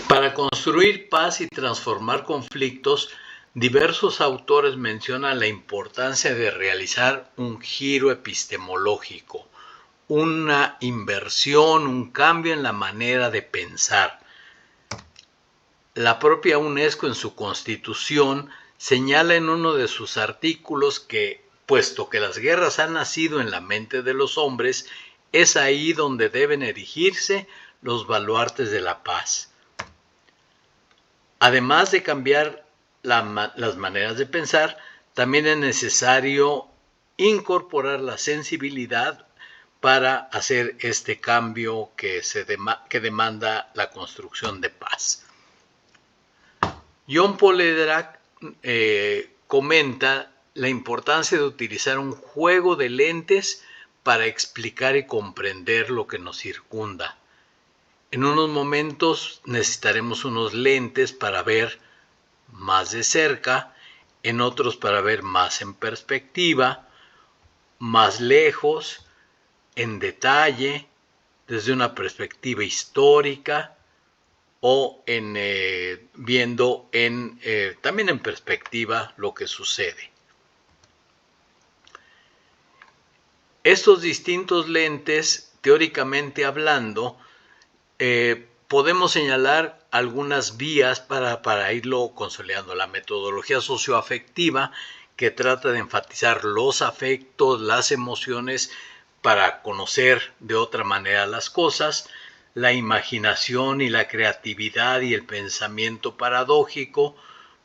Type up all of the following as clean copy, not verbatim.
Para construir paz y transformar conflictos, diversos autores mencionan la importancia de realizar un giro epistemológico, una inversión, un cambio en la manera de pensar. La propia UNESCO en su Constitución señala en uno de sus artículos que, puesto que las guerras han nacido en la mente de los hombres, es ahí donde deben erigirse los baluartes de la paz. Además de cambiar las maneras de pensar, también es necesario incorporar la sensibilidad para hacer este cambio que demanda la construcción de paz. John Paul Lederach comenta la importancia de utilizar un juego de lentes para explicar y comprender lo que nos circunda. En unos momentos necesitaremos unos lentes para ver más de cerca, en otros para ver más en perspectiva, más lejos, en detalle, desde una perspectiva histórica o viendo también en perspectiva lo que sucede. Estos distintos lentes, teóricamente hablando, podemos señalar algunas vías para irlo consolidando. La metodología socioafectiva, que trata de enfatizar los afectos, las emociones, para conocer de otra manera las cosas. La imaginación y la creatividad y el pensamiento paradójico,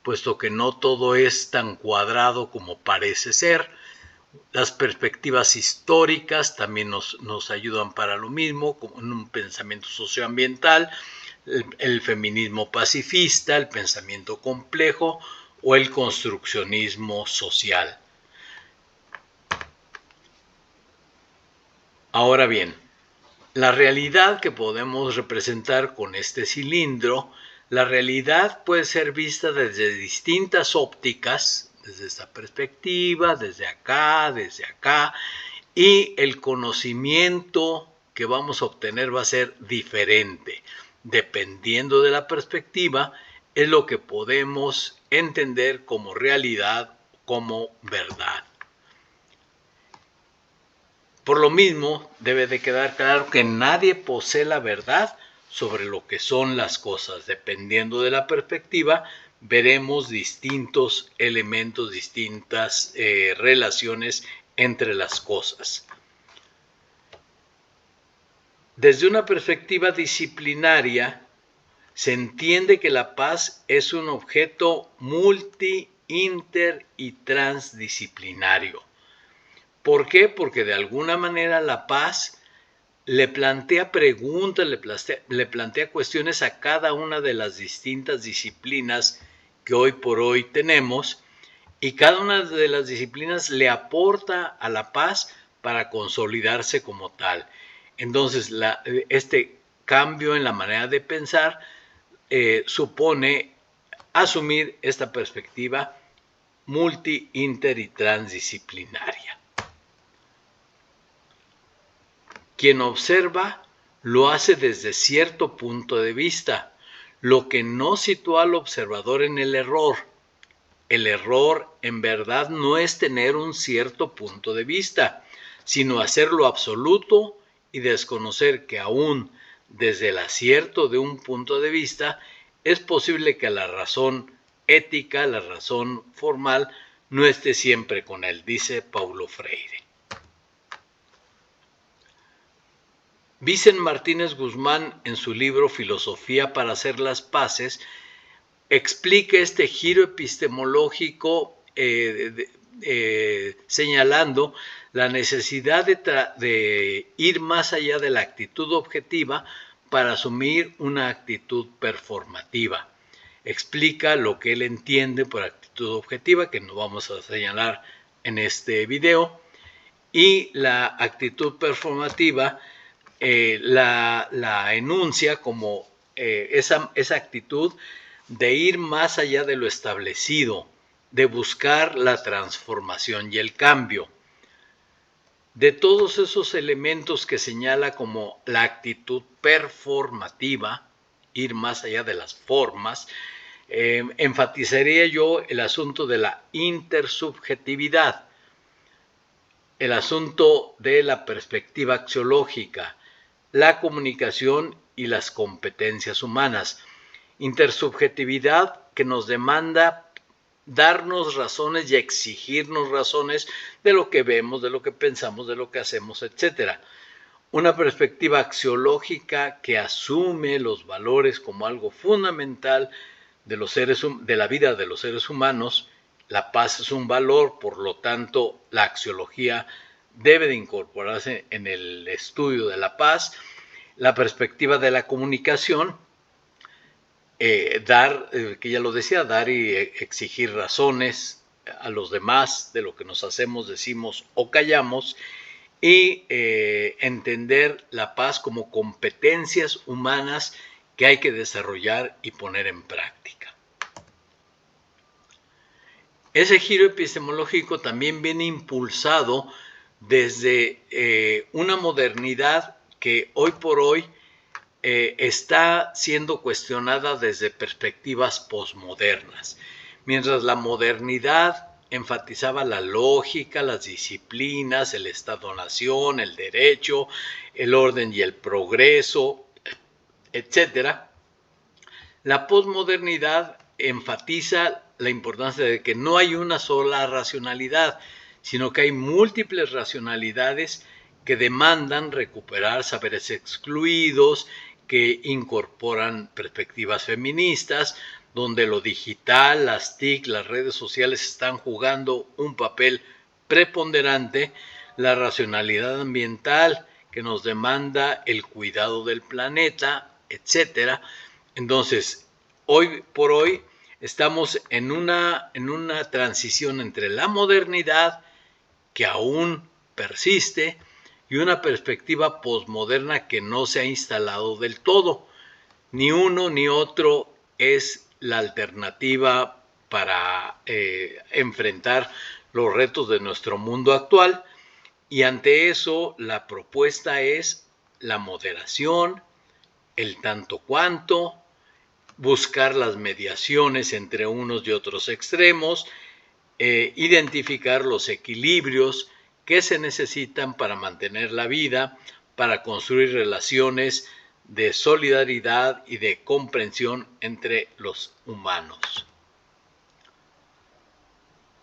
puesto que no todo es tan cuadrado como parece ser. Las perspectivas históricas también nos ayudan para lo mismo, como en un pensamiento socioambiental, el feminismo pacifista, el pensamiento complejo o el construccionismo social. Ahora bien, la realidad que podemos representar con este cilindro, la realidad puede ser vista desde distintas ópticas, desde esta perspectiva, desde acá, y el conocimiento que vamos a obtener va a ser diferente. Dependiendo de la perspectiva, es lo que podemos entender como realidad, como verdad. Por lo mismo, debe de quedar claro que nadie posee la verdad sobre lo que son las cosas. Dependiendo de la perspectiva, veremos distintos elementos, distintas relaciones entre las cosas. Desde una perspectiva disciplinaria, se entiende que la paz es un objeto multi, inter y transdisciplinario. ¿Por qué? Porque de alguna manera la paz le plantea preguntas, le plantea cuestiones a cada una de las distintas disciplinas que hoy por hoy tenemos, y cada una de las disciplinas le aporta a la paz para consolidarse como tal. Entonces, este cambio en la manera de pensar supone asumir esta perspectiva multi, inter y transdisciplinaria. Quien observa lo hace desde cierto punto de vista, lo que no sitúa al observador en el error. El error en verdad no es tener un cierto punto de vista, sino hacerlo absoluto y desconocer que aún desde el acierto de un punto de vista es posible que la razón ética, la razón formal, no esté siempre con él, dice Paulo Freire. Vicent Martínez Guzmán, en su libro Filosofía para hacer las paces, explica este giro epistemológico señalando la necesidad de ir más allá de la actitud objetiva para asumir una actitud performativa. Explica lo que él entiende por actitud objetiva, que no vamos a señalar en este video, y la actitud performativa la enuncia como esa actitud de ir más allá de lo establecido, de buscar la transformación y el cambio. De todos esos elementos que señala como la actitud performativa, ir más allá de las formas, enfatizaría yo el asunto de la intersubjetividad, el asunto de la perspectiva axiológica, la comunicación y las competencias humanas. Intersubjetividad que nos demanda darnos razones y exigirnos razones de lo que vemos, de lo que pensamos, de lo que hacemos, etc. Una perspectiva axiológica que asume los valores como algo fundamental de la vida de los seres humanos. La paz es un valor, por lo tanto, la axiología debe de incorporarse en el estudio de la paz. La perspectiva de la comunicación, que ya lo decía, dar y exigir razones a los demás de lo que nos hacemos, decimos o callamos, y entender la paz como competencias humanas que hay que desarrollar y poner en práctica. Ese giro epistemológico también viene impulsado desde una modernidad que hoy por hoy está siendo cuestionada desde perspectivas posmodernas. Mientras la modernidad enfatizaba la lógica, las disciplinas, el Estado-nación, el derecho, el orden y el progreso, etc., la posmodernidad enfatiza la importancia de que no hay una sola racionalidad, sino que hay múltiples racionalidades que demandan recuperar saberes excluidos, que incorporan perspectivas feministas, donde lo digital, las TIC, las redes sociales están jugando un papel preponderante, la racionalidad ambiental que nos demanda el cuidado del planeta, etc. Entonces, hoy por hoy estamos en una transición entre la modernidad, que aún persiste, y una perspectiva posmoderna que no se ha instalado del todo. Ni uno ni otro es la alternativa para enfrentar los retos de nuestro mundo actual, y ante eso la propuesta es la moderación, el tanto cuanto, buscar las mediaciones entre unos y otros extremos, identificar los equilibrios que se necesitan para mantener la vida, para construir relaciones de solidaridad y de comprensión entre los humanos.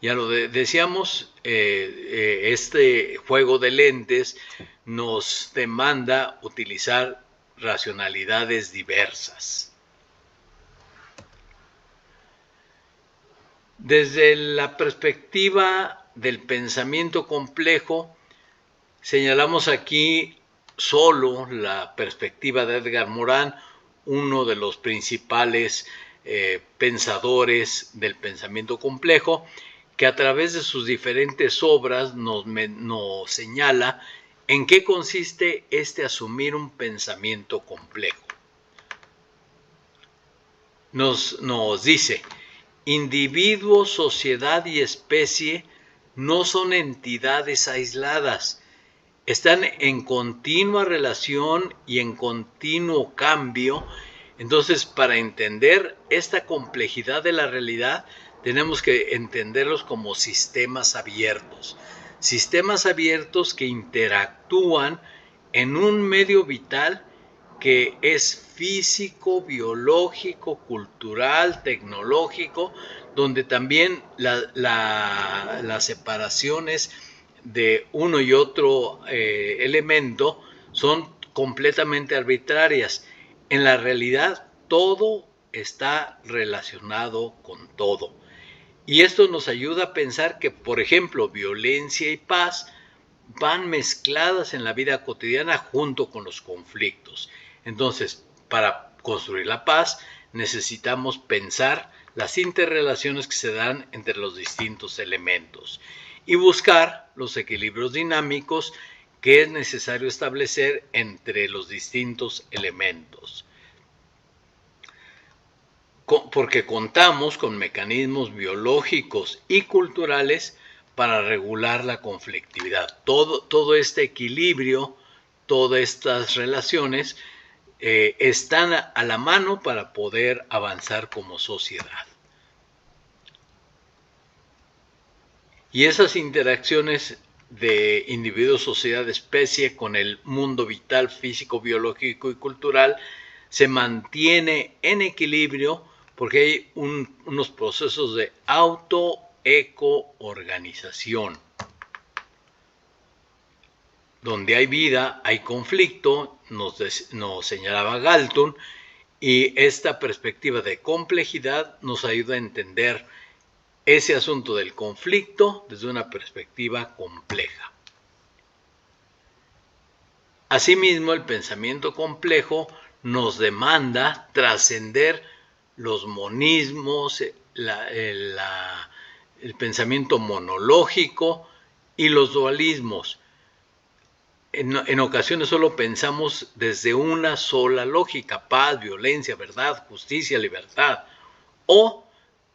Ya lo decíamos, este juego de lentes nos demanda utilizar racionalidades diversas. Desde la perspectiva del pensamiento complejo, señalamos aquí solo la perspectiva de Edgar Morin, uno de los principales pensadores del pensamiento complejo, que a través de sus diferentes obras nos señala en qué consiste asumir un pensamiento complejo. Nos dice: individuo, sociedad y especie no son entidades aisladas, están en continua relación y en continuo cambio. Entonces, para entender esta complejidad de la realidad, tenemos que entenderlos como sistemas abiertos que interactúan en un medio vital que es físico, biológico, cultural, tecnológico, donde también las separaciones de uno y otro elemento son completamente arbitrarias. En la realidad, todo está relacionado con todo. Y esto nos ayuda a pensar que, por ejemplo, violencia y paz van mezcladas en la vida cotidiana junto con los conflictos. Entonces, para construir la paz, necesitamos pensar las interrelaciones que se dan entre los distintos elementos y buscar los equilibrios dinámicos que es necesario establecer entre los distintos elementos. Porque contamos con mecanismos biológicos y culturales para regular la conflictividad. Todo este equilibrio, todas estas relaciones están a la mano para poder avanzar como sociedad. Y esas interacciones de individuo, sociedad, especie con el mundo vital, físico, biológico y cultural se mantiene en equilibrio porque hay unos procesos de auto-eco-organización. Donde hay vida, hay conflicto, nos señalaba Galton, y esta perspectiva de complejidad nos ayuda a entender ese asunto del conflicto desde una perspectiva compleja. Asimismo, el pensamiento complejo nos demanda trascender los monismos, el pensamiento monológico y los dualismos. En ocasiones solo pensamos desde una sola lógica: paz, violencia, verdad, justicia, libertad. O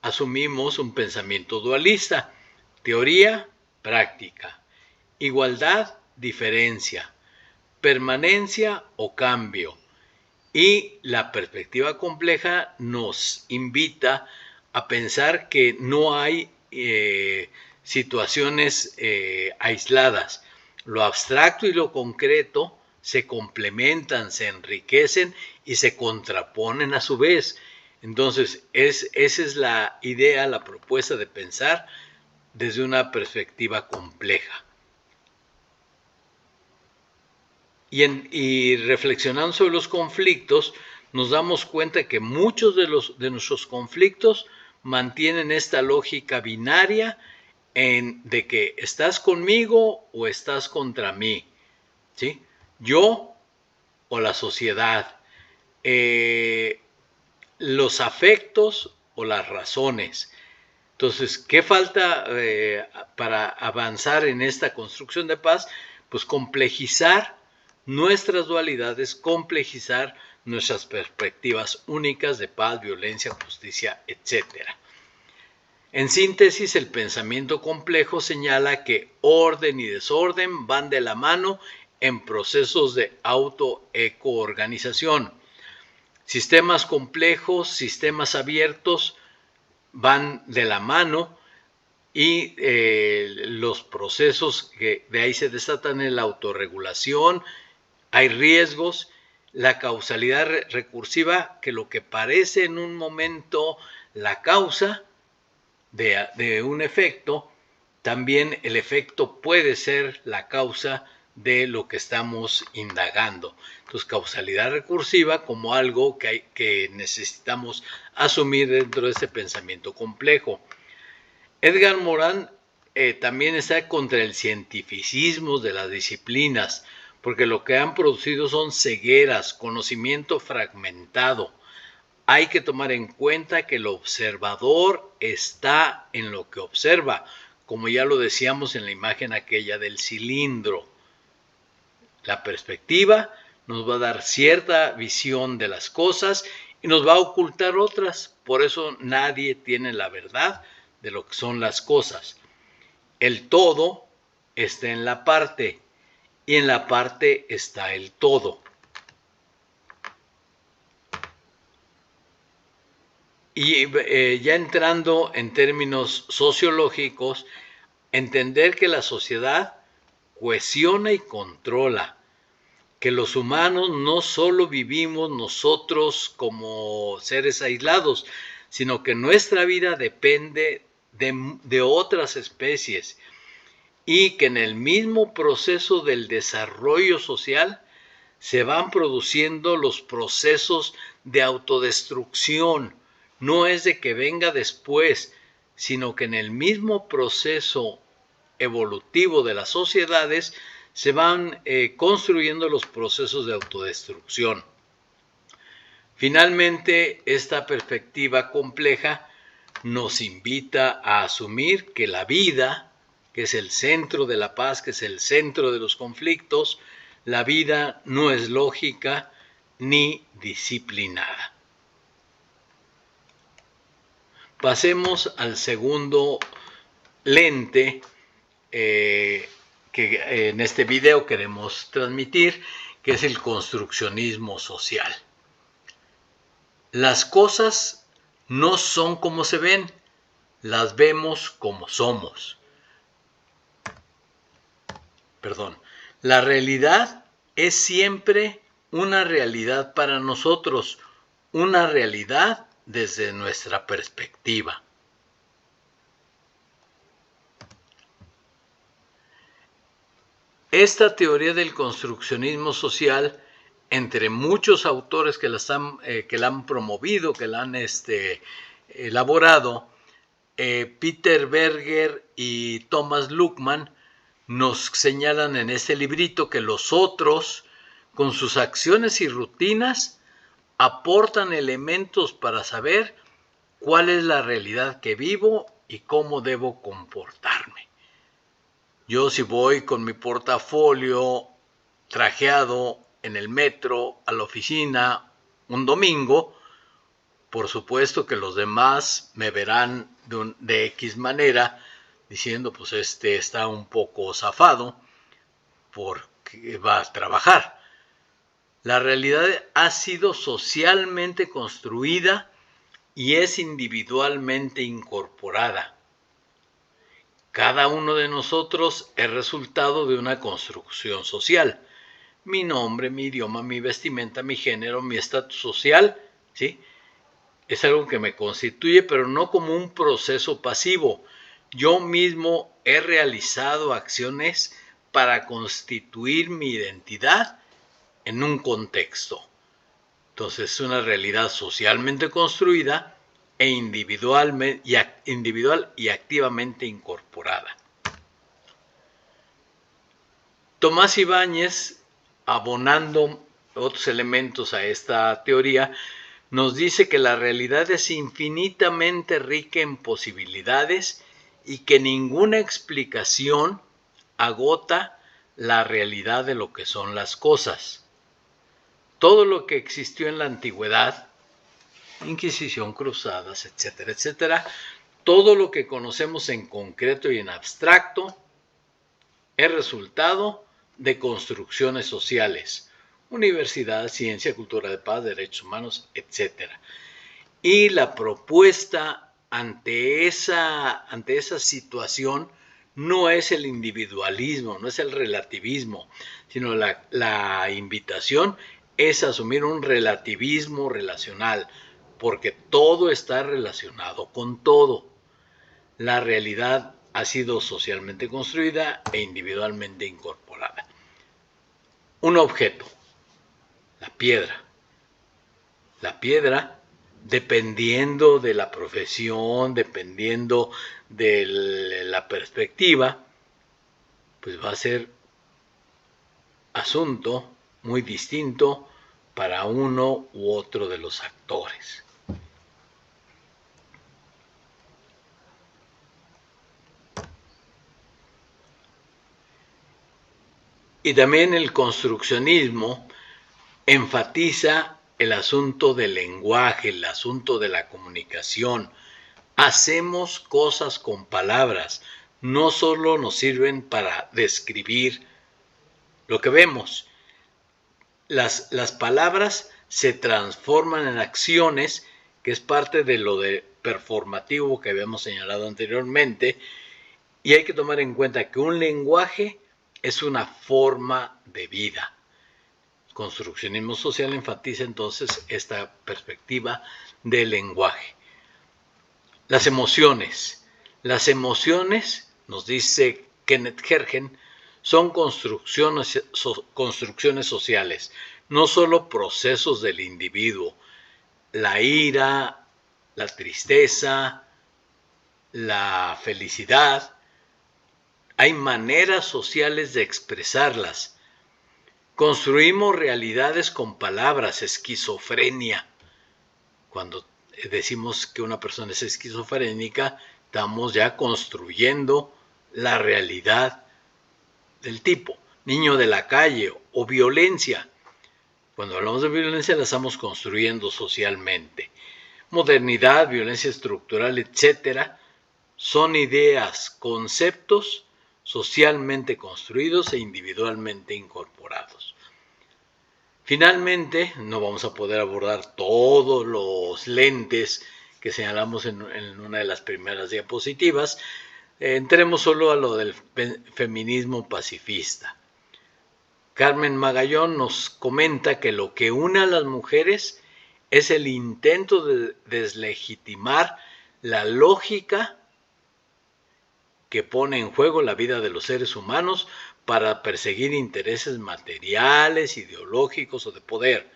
asumimos un pensamiento dualista: teoría, práctica, igualdad, diferencia, permanencia o cambio. Y la perspectiva compleja nos invita a pensar que no hay situaciones aisladas. Lo abstracto y lo concreto se complementan, se enriquecen y se contraponen a su vez. Entonces, esa es la idea, la propuesta de pensar desde una perspectiva compleja. Y reflexionando sobre los conflictos, nos damos cuenta que muchos de nuestros conflictos mantienen esta lógica binaria de que estás conmigo o estás contra mí, ¿sí? Yo o la sociedad, los afectos o las razones. Entonces, ¿qué falta para avanzar en esta construcción de paz? Pues complejizar nuestras dualidades, complejizar nuestras perspectivas únicas de paz, violencia, justicia, etc. En síntesis, el pensamiento complejo señala que orden y desorden van de la mano en procesos de auto-eco-organización. Sistemas complejos, sistemas abiertos van de la mano y los procesos que de ahí se desatan en la autorregulación, hay riesgos, la causalidad recursiva, que lo que parece en un momento la causa de un efecto, también el efecto puede ser la causa de lo que estamos indagando. Entonces, causalidad recursiva como algo que necesitamos asumir dentro de este pensamiento complejo. Edgar Morin también está contra el cientificismo de las disciplinas, porque lo que han producido son cegueras, conocimiento fragmentado. Hay que tomar en cuenta que el observador está en lo que observa, como ya lo decíamos en la imagen aquella del cilindro. La perspectiva nos va a dar cierta visión de las cosas y nos va a ocultar otras. Por eso nadie tiene la verdad de lo que son las cosas. El todo está en la parte y en la parte está el todo. Y ya entrando en términos sociológicos, entender que la sociedad cohesiona y controla, que los humanos no solo vivimos nosotros como seres aislados, sino que nuestra vida depende de otras especies y que en el mismo proceso del desarrollo social se van produciendo los procesos de autodestrucción. No es de que venga después, sino que en el mismo proceso evolutivo de las sociedades se van construyendo los procesos de autodestrucción. Finalmente, esta perspectiva compleja nos invita a asumir que la vida, que es el centro de la paz, que es el centro de los conflictos, la vida no es lógica ni disciplinada. Pasemos al segundo lente que en este video queremos transmitir, que es el construccionismo social. Las cosas no son como se ven, las vemos como somos. La realidad es siempre una realidad para nosotros, una realidad desde nuestra perspectiva. Esta teoría del construccionismo social, entre muchos autores que la han promovido, que la han elaborado, Peter Berger y Thomas Luckmann, nos señalan en este librito que los otros, con sus acciones y rutinas, aportan elementos para saber cuál es la realidad que vivo y cómo debo comportarme. Yo, si voy con mi portafolio trajeado en el metro a la oficina un domingo, por supuesto que los demás me verán de X manera, diciendo, pues está un poco zafado porque va a trabajar. La realidad ha sido socialmente construida y es individualmente incorporada. Cada uno de nosotros es resultado de una construcción social. Mi nombre, mi idioma, mi vestimenta, mi género, mi estatus social, ¿sí? Es algo que me constituye, pero no como un proceso pasivo. Yo mismo he realizado acciones para constituir mi identidad en un contexto. Entonces es una realidad socialmente construida e individual y activamente incorporada. Tomás Ibáñez, abonando otros elementos a esta teoría, nos dice que la realidad es infinitamente rica en posibilidades y que ninguna explicación agota la realidad de lo que son las cosas. Todo lo que existió en la antigüedad, Inquisición, cruzadas, etcétera, etcétera, todo lo que conocemos en concreto y en abstracto es resultado de construcciones sociales, universidad, ciencia, cultura de paz, derechos humanos, etcétera. Y la propuesta ante esa situación no es el individualismo, no es el relativismo, sino la invitación es asumir un relativismo relacional, porque todo está relacionado con todo. La realidad ha sido socialmente construida e individualmente incorporada. Un objeto, la piedra. La piedra, dependiendo de la profesión, dependiendo de la perspectiva, pues va a ser asunto muy distinto para uno u otro de los actores. Y también el construccionismo enfatiza el asunto del lenguaje, el asunto de la comunicación. Hacemos cosas con palabras, no solo nos sirven para describir lo que vemos. Las palabras se transforman en acciones, que es parte de lo de performativo que habíamos señalado anteriormente, y hay que tomar en cuenta que un lenguaje es una forma de vida. El construccionismo social enfatiza entonces esta perspectiva del lenguaje. Las emociones. Las emociones, nos dice Kenneth Gergen, son construcciones sociales, no solo procesos del individuo. La ira, la tristeza, la felicidad, hay maneras sociales de expresarlas. Construimos realidades con palabras, esquizofrenia. Cuando decimos que una persona es esquizofrénica, estamos ya construyendo la realidad del tipo. Niño de la calle o violencia. Cuando hablamos de violencia la estamos construyendo socialmente. Modernidad, violencia estructural, etcétera, son ideas, conceptos socialmente construidos e individualmente incorporados. Finalmente, no vamos a poder abordar todos los lentes que señalamos en una de las primeras diapositivas. Entremos solo a lo del feminismo pacifista. Carmen Magallón nos comenta que lo que une a las mujeres es el intento de deslegitimar la lógica que pone en juego la vida de los seres humanos para perseguir intereses materiales, ideológicos o de poder.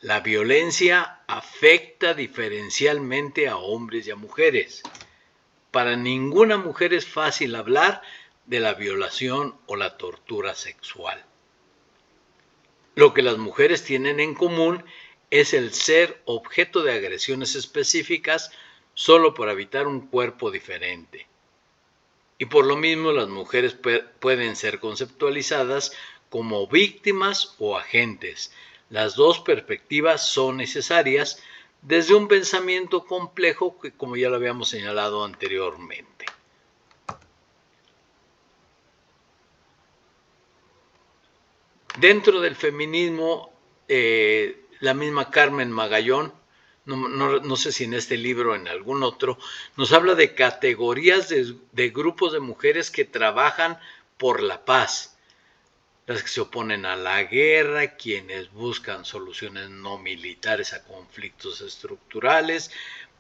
La violencia afecta diferencialmente a hombres y a mujeres. Para ninguna mujer es fácil hablar de la violación o la tortura sexual. Lo que las mujeres tienen en común es el ser objeto de agresiones específicas solo por habitar un cuerpo diferente. Y por lo mismo las mujeres pueden ser conceptualizadas como víctimas o agentes. Las dos perspectivas son necesarias desde un pensamiento complejo que, como ya lo habíamos señalado anteriormente. Dentro del feminismo, la misma Carmen Magallón, no sé si en este libro o en algún otro, nos habla de categorías de grupos de mujeres que trabajan por la paz. Las que se oponen a la guerra, quienes buscan soluciones no militares a conflictos estructurales,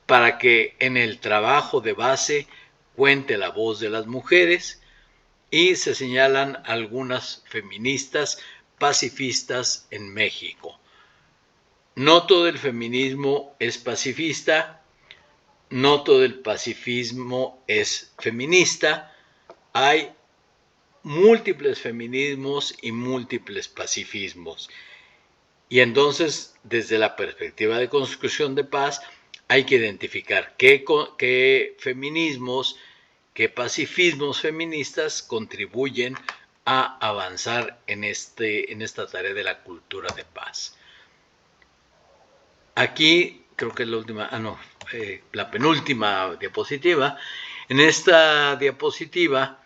para que en el trabajo de base cuente la voz de las mujeres, y se señalan algunas feministas pacifistas en México. No todo el feminismo es pacifista, no todo el pacifismo es feminista, hay múltiples feminismos y múltiples pacifismos. Y entonces, desde la perspectiva de construcción de paz, hay que identificar qué feminismos, qué pacifismos feministas contribuyen a avanzar en esta tarea de la cultura de paz. Aquí creo que es la última, la penúltima diapositiva. En esta diapositiva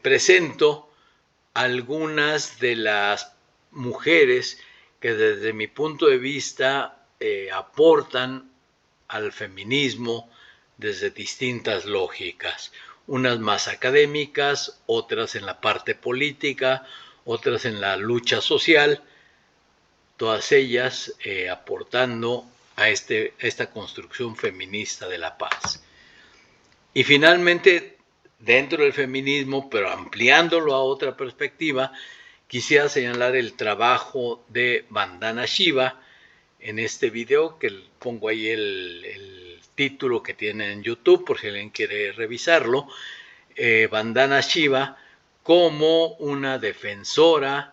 presento algunas de las mujeres que desde mi punto de vista aportan al feminismo desde distintas lógicas, unas más académicas, otras en la parte política, otras en la lucha social, todas ellas aportando a esta construcción feminista de la paz. Y finalmente, dentro del feminismo, pero ampliándolo a otra perspectiva, quisiera señalar el trabajo de Vandana Shiva en este video, que pongo ahí el título que tiene en YouTube, por si alguien quiere revisarlo. Vandana Shiva como una defensora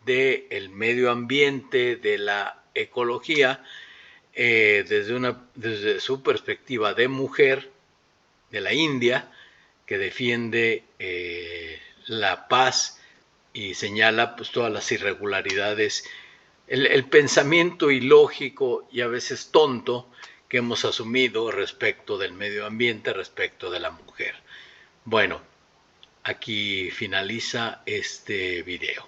del medio ambiente, de la ecología, desde su perspectiva de mujer, de la India, que defiende la paz y señala pues todas las irregularidades, el pensamiento ilógico y a veces tonto que hemos asumido respecto del medio ambiente, respecto de la mujer. Bueno, aquí finaliza este video.